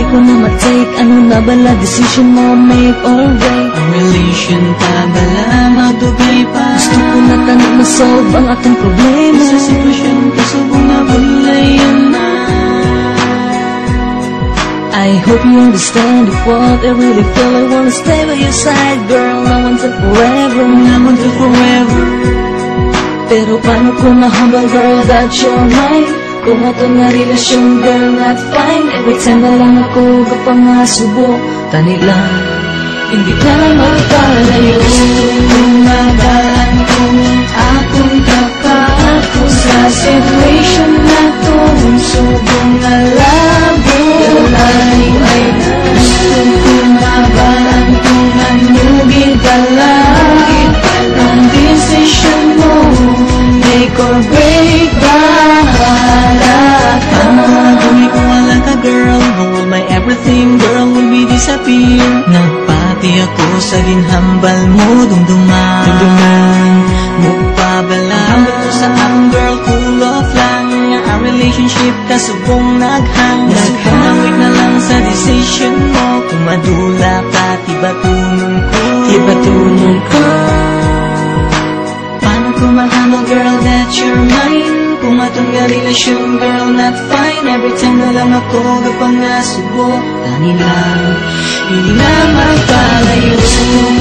ko na ma-take. Ano na bala decision mo, make or break? Ang relation ta bala magdugay pa. Gusto ko na tanong ma-solve ang atong problema. Sa sitwasyon kasubong na bulayan na. I hope you understand what I really feel. I wanna stay by your side, girl. Now until forever, now until forever. Pero paano kung mahambal, girl, that you're mine? Kung ato na relasyon, girl, not fine. Every time na lang ako kapangasubo, tani lang, hindi ka na magpalayo. Kung mabalaan kung akong kakako sa situation na to, subong na labo ay kung mabalaan kung anugin ka lang ang decision mo, make or break, bahala ka. Kung ikaw wala ka, girl, all my everything, girl, will be disappear. Nagpati ako sa ginhambal mo, dumduman mugpabala. Hambal ko sa akong girl, cool off lang. Ang relationship kasubong naghang. Naghamawit na lang sa decision mo. Kung madula ka, tibatunong ko. Paano ko mahamol, girl, that you're mine? Kung atong nga relasyon, girl, not fine. Every time na lang ako kapangasubo, tani lang, hindi na magpalayo.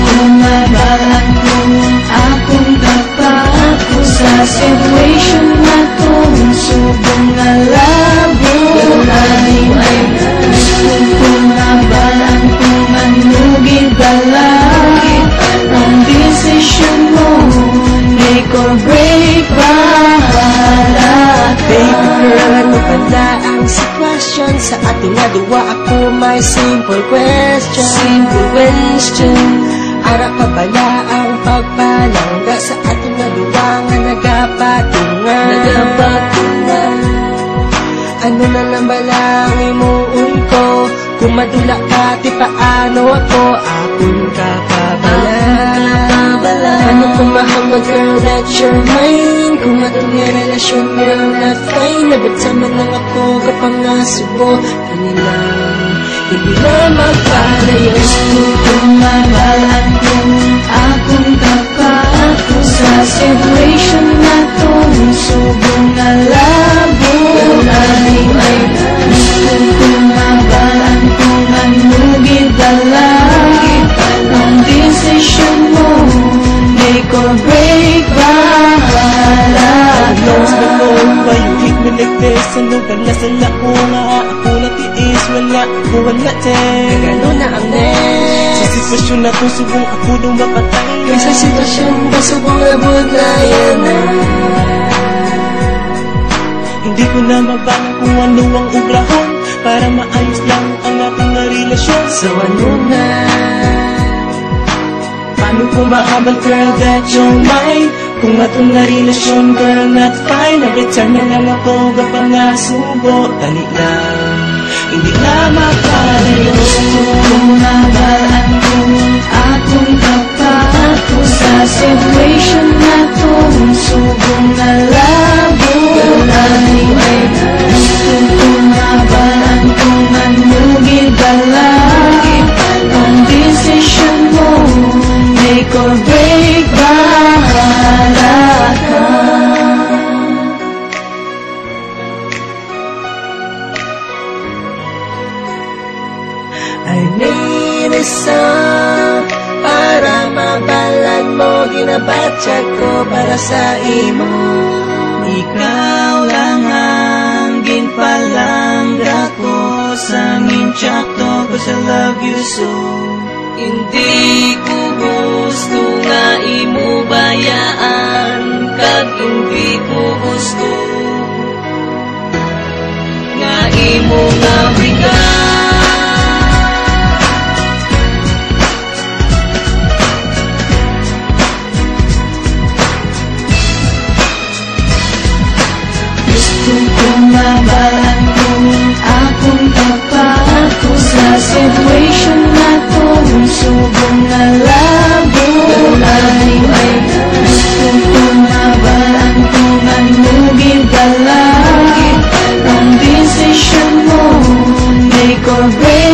Kung mabalaan kung akong kapako sa situation na to, subong na labo ay kung mabalaan kung anugin balang ang decision mo, make or break, bahala ka. Baby girl, ano pala ang sitwasyon? Sa ating naduwa ako may simple question. Ara pa bala ang pagpalangga sa ating naduwa nga nagapatungan. Ano na lang balang imuun ko? Kung madula ka, ti paano ako? Akong kakabala. Ano kung mahambal, girl, that you're mine? Kung atong nga relasyon, girl, not fine. Nabagsama lang ako kapangasubo, kanilang hindi na magpalayo. Kung mabalaan kung akong kakako sa situation na to, subong na labo ay kung mabalaan kung anugin balang ang decision mo, make or break, bahala ka. Lost the phone, why you hit me like this? Ano ka na sa lako nga ako natiis? Wala gano'n na ang next. Sa sitwasyon na to, subong ako nung mapatay na. Kaysa sitwasyon ba, subong abot na yan na. Hindi ko na mabangon kung ano ang ugrahon para maayos lang ang ating relasyon. So ano na? Paano kung mahabal, girl, that you're mine? Kung atong nga relasyon, girl, not fine. Every time na lang ako kapangasubo, tali lang, hindi na mapalayo. Kung mabalaan kung akong kapako sa situation na to, subong na labo ay kung mabalaan kung anugin balang ang decision mo, make or break, bahala ka. I need a song para mabalan mo. Ginabatsyag ko para sa imo. Ikaw lang ang ginpalangga ko sa nginchakto, 'cause I love you so. Hindi ko gusto nga imo bayaan, kag hindi ko gusto nga imo nga bigan. Kung mabalaan kung akong kapako sa situation na to, subong na labo ay kung mabalaan kung anugin balang ang decision mo, With